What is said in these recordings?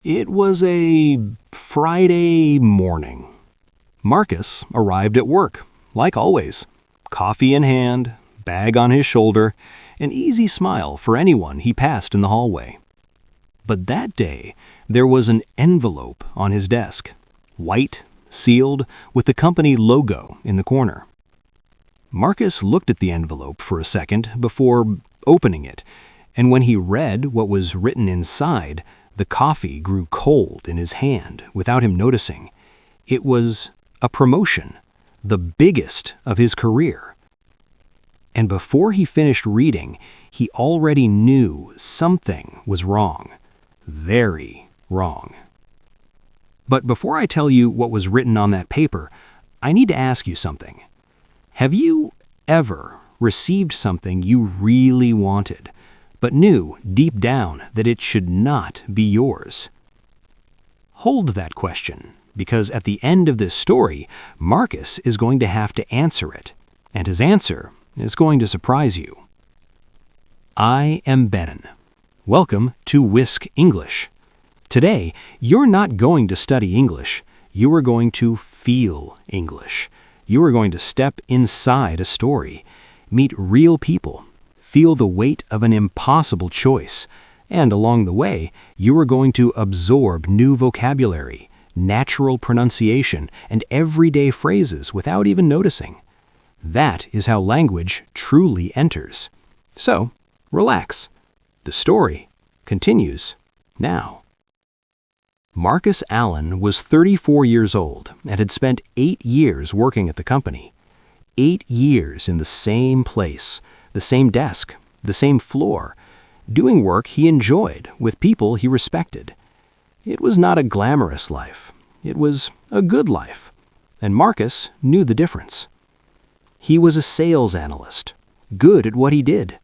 It was a Friday morning. Marcus arrived at work, like always. Coffee in hand, bag on his shoulder, an easy smile for anyone he passed in the hallway. But that day, there was an envelope on his desk, white, sealed, with the company logo in the corner. Marcus looked at the envelope for a second before opening it, and when he read what was written inside, the coffee grew cold in his hand without him noticing. It was a promotion, the biggest of his career. And before he finished reading, he already knew something was wrong. Very wrong. But before I tell you what was written on that paper, I need to ask you something. Have you ever received something you really wanted, but knew deep down that it should not be yours? Hold that question, because at the end of this story, Marcus is going to have to answer it, and his answer is going to surprise you. I am Ben. Welcome to Whisk English. Today, you're not going to study English. You are going to feel English. You are going to step inside a story, meet real people, feel the weight of an impossible choice, and along the way, you are going to absorb new vocabulary, natural pronunciation, and everyday phrases without even noticing. That is how language truly enters. So, relax. The story continues now. Marcus Allen was 34 years old and had spent 8 years working at the company. 8 years in the same place, the same desk, the same floor, doing work he enjoyed with people he respected. It was not a glamorous life. It was a good life, and Marcus knew the difference. He was a sales analyst, good at what he did.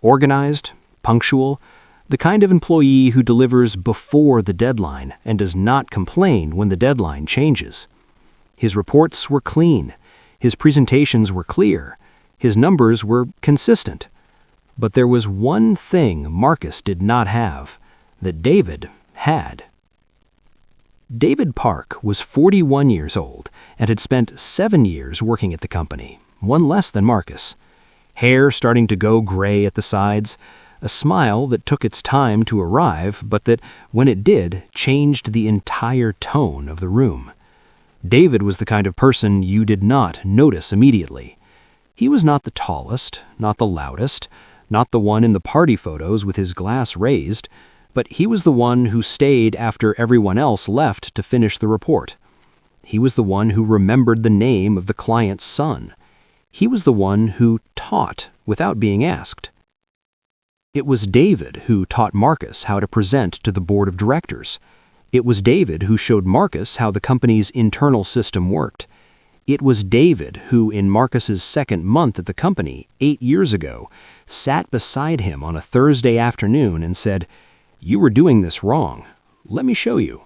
Organized, punctual, the kind of employee who delivers before the deadline and does not complain when the deadline changes. His reports were clean. His presentations were clear. His numbers were consistent. But there was one thing Marcus did not have that David had. David Park was 41 years old and had spent 7 years working at the company, one less than Marcus. Hair starting to go gray at the sides, a smile that took its time to arrive, but that, when it did, changed the entire tone of the room. David was the kind of person you did not notice immediately. He was not the tallest, not the loudest, not the one in the party photos with his glass raised, but he was the one who stayed after everyone else left to finish the report. He was the one who remembered the name of the client's son. He was the one who taught without being asked. It was David who taught Marcus how to present to the board of directors. It was David who showed Marcus how the company's internal system worked. It was David who, in Marcus's second month at the company 8 years ago, sat beside him on a Thursday afternoon and said, "You were doing this wrong. Let me show you,"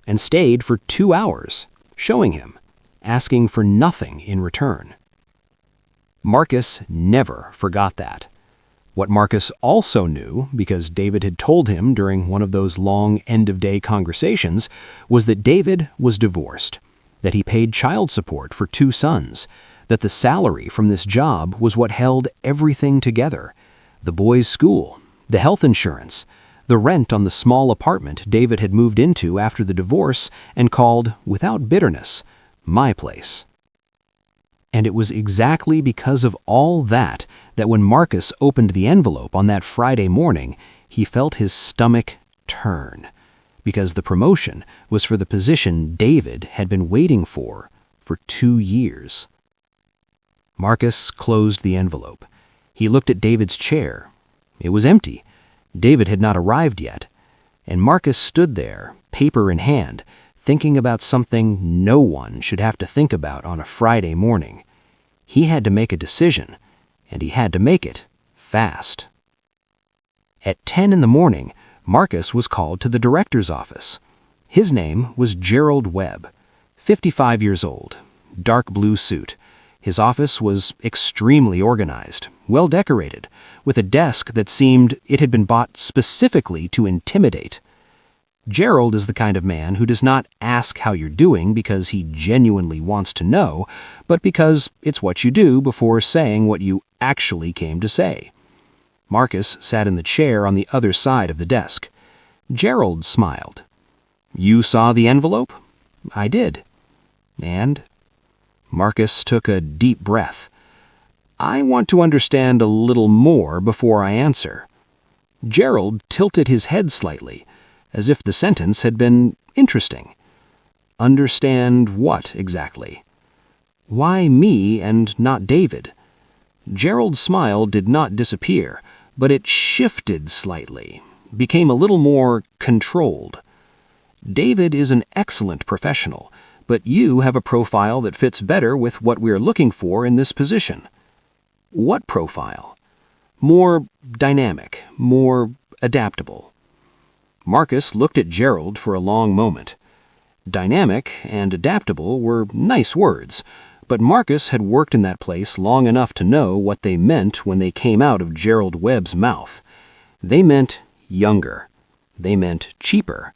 and stayed for 2 hours, showing him, asking for nothing in return. Marcus never forgot that. What Marcus also knew, because David had told him during one of those long end-of-day conversations, was that David was divorced, that he paid child support for 2 sons, that the salary from this job was what held everything together: the boys' school, the health insurance, the rent on the small apartment David had moved into after the divorce and called, without bitterness, my place. And it was exactly because of all that when Marcus opened the envelope on that Friday morning, he felt his stomach turn, because the promotion was for the position David had been waiting for 2 years. Marcus closed the envelope. He looked at David's chair. It was empty. David had not arrived yet, and Marcus stood there, paper in hand, thinking about something no one should have to think about on a Friday morning. He had to make a decision, and he had to make it fast. At 10 in the morning, Marcus was called to the director's office. His name was Gerald Webb, 55 years old, dark blue suit. His office was extremely organized, well decorated, with a desk that seemed it had been bought specifically to intimidate. Gerald is the kind of man who does not ask how you're doing because he genuinely wants to know, but because it's what you do before saying what you actually came to say. Marcus sat in the chair on the other side of the desk. Gerald smiled. "You saw the envelope?" "I did." "And?" Marcus took a deep breath. "I want to understand a little more before I answer." Gerald tilted his head slightly, as if the sentence had been interesting. "Understand what, exactly?" "Why me and not David?" Gerald's smile did not disappear, but it shifted slightly, became a little more controlled. "David is an excellent professional, but you have a profile that fits better with what we're looking for in this position." "What profile?" "More dynamic, more adaptable." Marcus looked at Gerald for a long moment. Dynamic and adaptable were nice words, but Marcus had worked in that place long enough to know what they meant when they came out of Gerald Webb's mouth. They meant younger. They meant cheaper.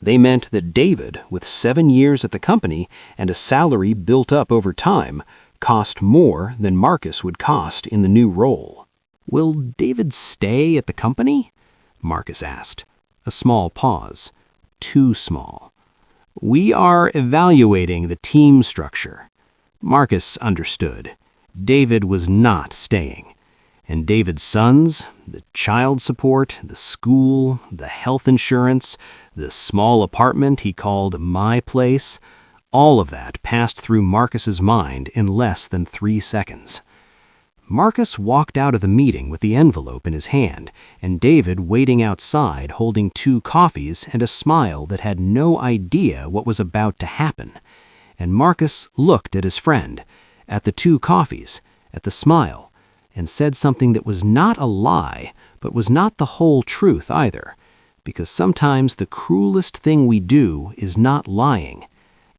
They meant that David, with 7 years at the company and a salary built up over time, cost more than Marcus would cost in the new role. "Will David stay at the company?" Marcus asked. A small pause. Too small. "We are evaluating the team structure." Marcus understood. David was not staying. And David's sons, the child support, the school, the health insurance, the small apartment he called my place, all of that passed through Marcus's mind in less than 3 seconds. Marcus walked out of the meeting with the envelope in his hand, and David waiting outside holding 2 coffees and a smile that had no idea what was about to happen. And Marcus looked at his friend, at the 2 coffees, at the smile, and said something that was not a lie, but was not the whole truth either, because sometimes the cruelest thing we do is not lying.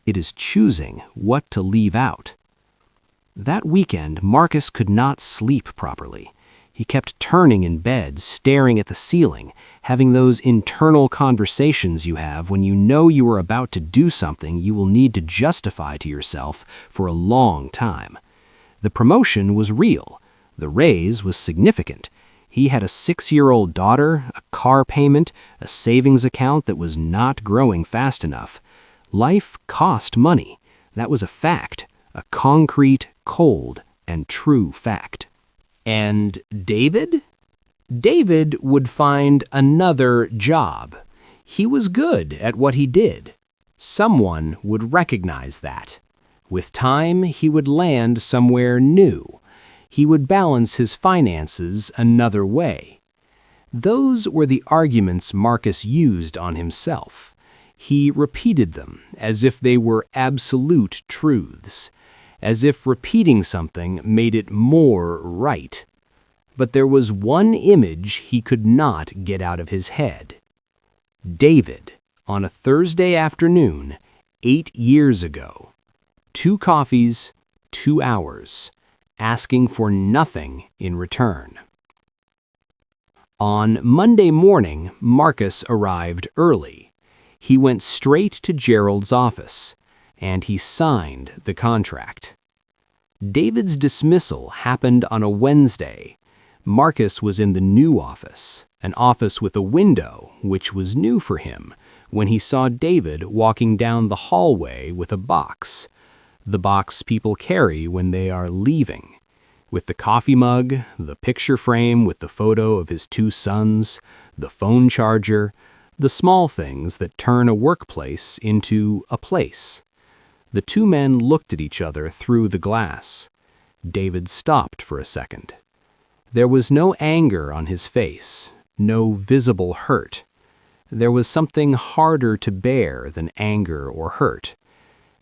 It is choosing what to leave out. That weekend, Marcus could not sleep properly. He kept turning in bed, staring at the ceiling, having those internal conversations you have when you know you are about to do something you will need to justify to yourself for a long time. The promotion was real. The raise was significant. He had a 6-year-old daughter, a car payment, a savings account that was not growing fast enough. Life cost money. That was a fact, a concrete, cold, and true fact. And David? David would find another job. He was good at what he did. Someone would recognize that. With time, he would land somewhere new. He would balance his finances another way. Those were the arguments Marcus used on himself. He repeated them as if they were absolute truths, as if repeating something made it more right. But there was one image he could not get out of his head. David, on a Thursday afternoon, 8 years ago. 2 coffees, 2 hours, asking for nothing in return. On Monday morning, Marcus arrived early. He went straight to Gerald's office, and he signed the contract. David's dismissal happened on a Wednesday. Marcus was in the new office, an office with a window, which was new for him, when he saw David walking down the hallway with a box. The box people carry when they are leaving. With the coffee mug, the picture frame with the photo of his 2 sons, the phone charger, the small things that turn a workplace into a place. The 2 men looked at each other through the glass. David stopped for a second. There was no anger on his face, no visible hurt. There was something harder to bear than anger or hurt.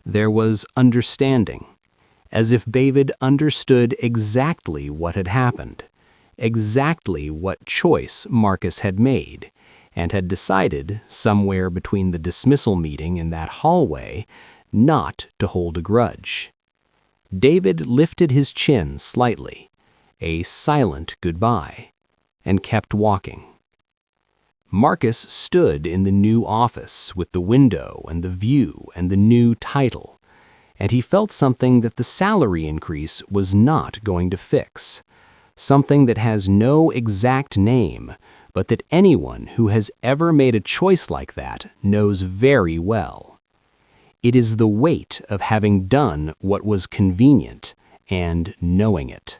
There was understanding, as if David understood exactly what had happened, exactly what choice Marcus had made, and had decided, somewhere between the dismissal meeting and that hallway, not to hold a grudge. David lifted his chin slightly, a silent goodbye, and kept walking. Marcus stood in the new office with the window and the view and the new title, and he felt something that the salary increase was not going to fix. Something that has no exact name, but that anyone who has ever made a choice like that knows very well. It is the weight of having done what was convenient and knowing it.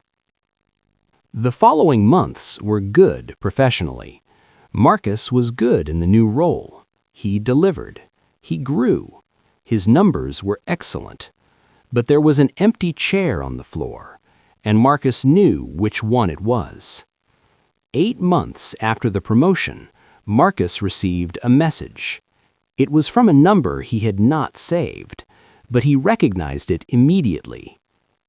The following months were good professionally. Marcus was good in the new role. He delivered. He grew. His numbers were excellent. But there was an empty chair on the floor, and Marcus knew which one it was. 8 months after the promotion, Marcus received a message. It was from a number he had not saved, but he recognized it immediately.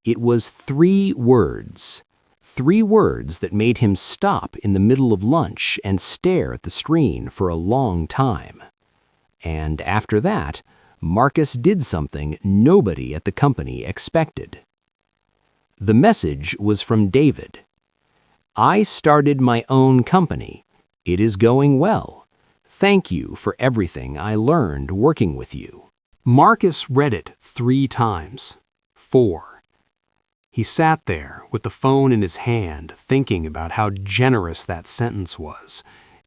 It was 3 words. 3 words that made him stop in the middle of lunch and stare at the screen for a long time. And after that, Marcus did something nobody at the company expected. The message was from David. "I started my own company. It is going well. Thank you for everything I learned working with you." Marcus read it 3 times. 4. He sat there with the phone in his hand, thinking about how generous that sentence was.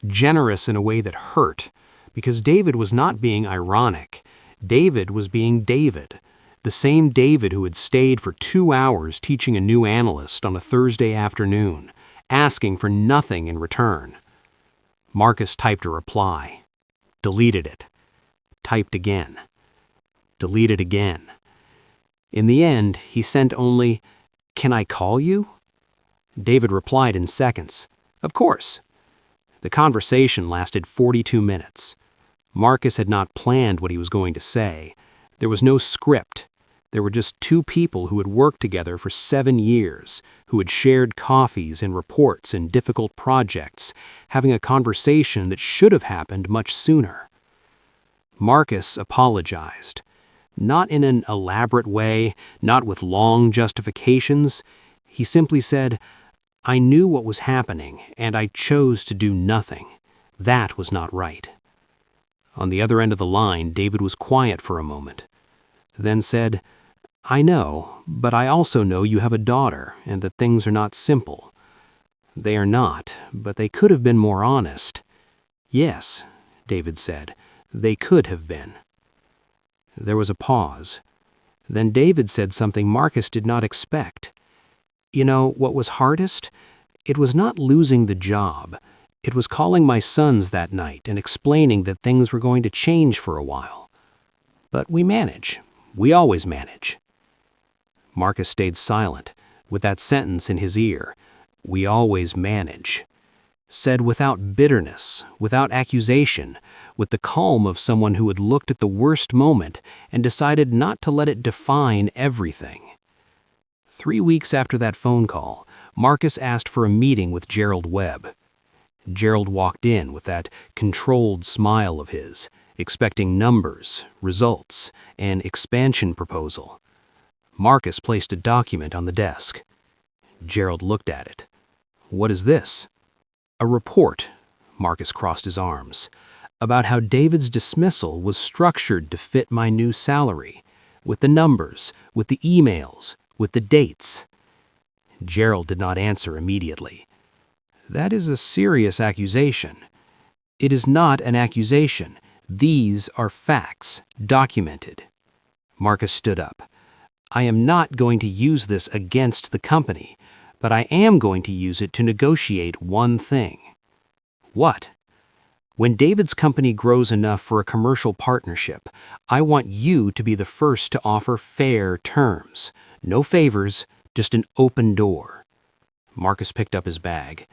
Generous in a way that hurt, because David was not being ironic. David was being David, the same David who had stayed for 2 hours teaching a new analyst on a Thursday afternoon, asking for nothing in return. Marcus typed a reply, deleted it, typed again, deleted again. In the end, he sent only, "Can I call you?" David replied in seconds, "Of course." The conversation lasted 42 minutes. Marcus had not planned what he was going to say. There was no script. There were just 2 people who had worked together for 7 years, who had shared coffees and reports and difficult projects, having a conversation that should have happened much sooner. Marcus apologized. Not in an elaborate way, not with long justifications. He simply said, "I knew what was happening, and I chose to do nothing. That was not right." On the other end of the line, David was quiet for a moment, then said, "I know, but I also know you have a daughter and that things are not simple." "They are not, but they could have been more honest." "Yes," David said, "they could have been." There was a pause. Then David said something Marcus did not expect. "You know what was hardest? It was not losing the job. It was calling my sons that night and explaining that things were going to change for a while. But we manage. We always manage." Marcus stayed silent, with that sentence in his ear, "We always manage," said without bitterness, without accusation, with the calm of someone who had looked at the worst moment and decided not to let it define everything. 3 weeks after that phone call, Marcus asked for a meeting with Gerald Webb. Gerald walked in with that controlled smile of his, expecting numbers, results, an expansion proposal. Marcus placed a document on the desk. Gerald looked at it. "What is this?" "A report," Marcus crossed his arms, "about how David's dismissal was structured to fit my new salary, with the numbers, with the emails, with the dates." Gerald did not answer immediately. "That is a serious accusation." "It is not an accusation. These are facts, documented." Marcus stood up. "I am not going to use this against the company, but I am going to use it to negotiate one thing." "What?" "When David's company grows enough for a commercial partnership, I want you to be the first to offer fair terms. No favors, just an open door." Marcus picked up his bag.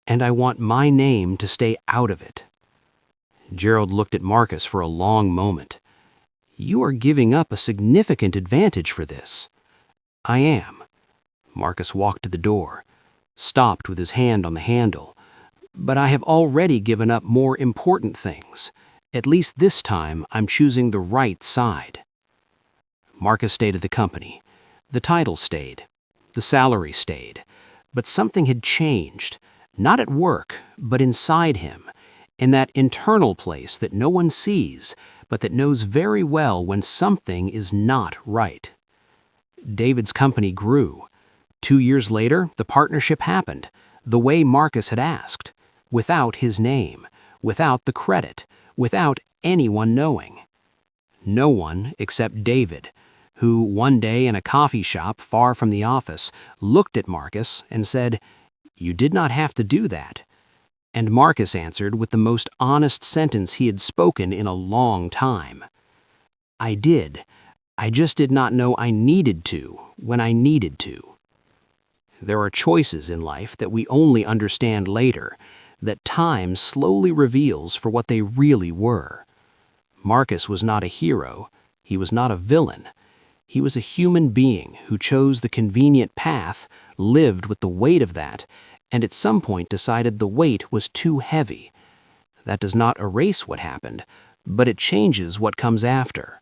"And I want my name to stay out of it." Gerald looked at Marcus for a long moment. "You are giving up a significant advantage for this." "I am." Marcus walked to the door, stopped with his hand on the handle. "But I have already given up more important things. At least this time I'm choosing the right side." Marcus stayed at the company. The title stayed. The salary stayed. But something had changed. Not at work, but inside him. in that internal place that no one sees, but that knows very well when something is not right. David's company grew. 2 years later, the partnership happened, the way Marcus had asked, without his name, without the credit, without anyone knowing. No one except David, who one day in a coffee shop far from the office looked at Marcus and said, "You did not have to do that." And Marcus answered with the most honest sentence he had spoken in a long time. "I did. I just did not know I needed to when I needed to." There are choices in life that we only understand later, that time slowly reveals for what they really were. Marcus was not a hero. He was not a villain. He was a human being who chose the convenient path, lived with the weight of that, and at some point decided the weight was too heavy. That does not erase what happened, but it changes what comes after.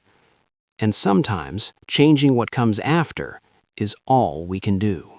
And sometimes changing what comes after is all we can do.